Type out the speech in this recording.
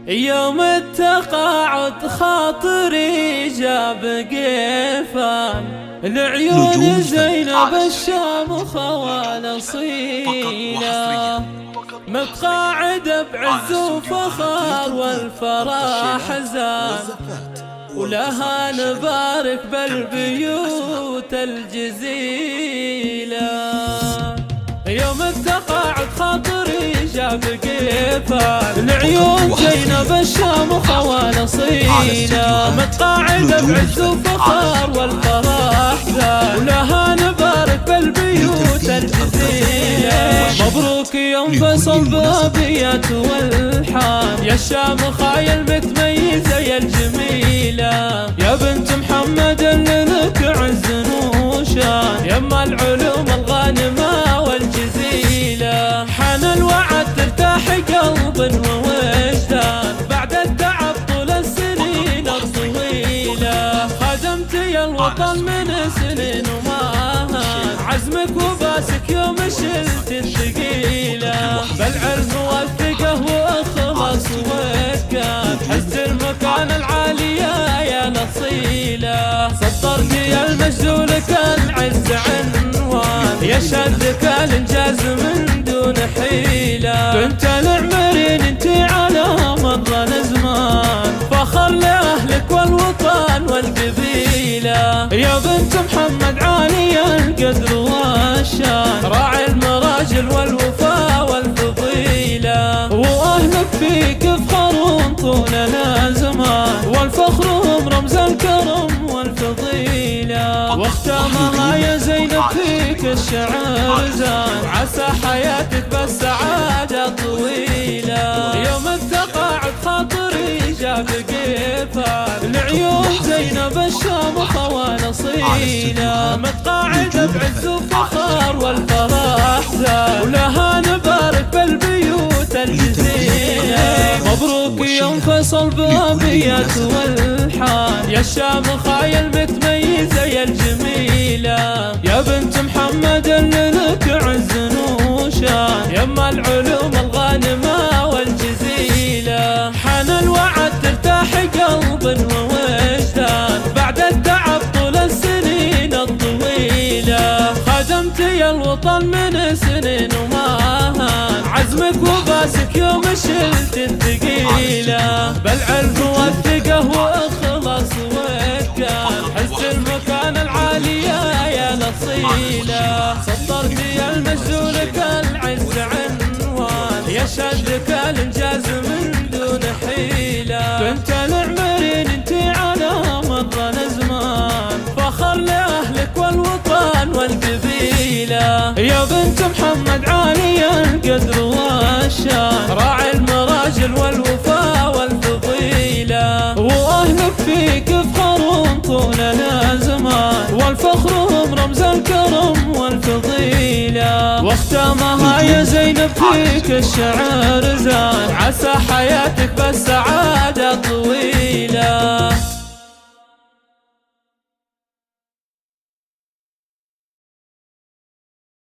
يوم التقاعد خاطري جاب قيفان العيون زينب الشامخة والأصيلة، متقاعد بعز وفخر والفرح زان، ولها نبارك بالبيوت الجزيلة. يوم التقاعد خاطري جاب قيفان العيون زينب الشامخة والأصيلة، متقاعدة بعز وفخر والفرح زان، ولها نبارك بالبيوت الجزيلة. مبروك يوم فصل بابيات والحان، يا الشامخة يا المتميزة يا الجميلة، يا بنت محمد اللي لك عز وشان، يما العلوم الغانمة والجزيلة. حان الوعد ترتاح قلب ووجدان، بعد التعب طول السنين الطويلة، خدمت يا الوطن من سنين وماهان، عزمك وباسك يوم شلت الثقيلة، بالعلم والثقة وإخلاص وإتقان، حزت المكان العالية يا الأصيلة، سطرت يا المجد ولك العز عنوان، يشهدك الإنجاز من دون حيلة. بنت العمرين انتي على مر الأزمان، فخر لأهلك والوطن والقبيلة، يا بنت محمد عالي القدر والشان، راعي المراجل والوفاء والفضيلة، وأهلك فيك يفخرون طول الأزمان، والفخر هم رمز الكرم والفضيلة. واختامها يا زينب فيك الشعر زان، عسى حياتك بالسعادة طويلة. يوم التقاعد خاطري جاب قيفان العيون زينب الشامخة والأصيلة، متقاعدة بعز وفخر والفرح زان، ولها نبارك بالبيوت الجزيلة. مبروك يوم فصل بابيات والحان، يا الشامخة يا المتميزة يا الجميلة، يا بنت محمد اللي لك عز وشان، يما العلوم الغانمة والجزيلة. حان الوعد ترتاح قلب ووجدان، بعد التعب طول السنين الطويلة، خدمت يا الوطن من سنين وماهان، عزمك وباسك يوم شلت الثقيلة، بالعلم والثقة وإخلاص وإتقان، حزت المكان العالية يا الأصيلة، سطرت يا المجد ولك العز عنوان، يشهدك الإنجاز من دون حيلة. بنت العمرين انتي على مر الأزمان، فخر لأهلك والوطن والقبيلة، يا بنت محمد عالي القدر والشان، راعي المراجل والوفاء والفضيلة، وأهلك فيك يفخرون طول الأزمان، والفخر هم رمز الكرم والفضيلة. واختامها يا زينب فيك الشعر زان، عسى حياتك بالسعادة طويلة.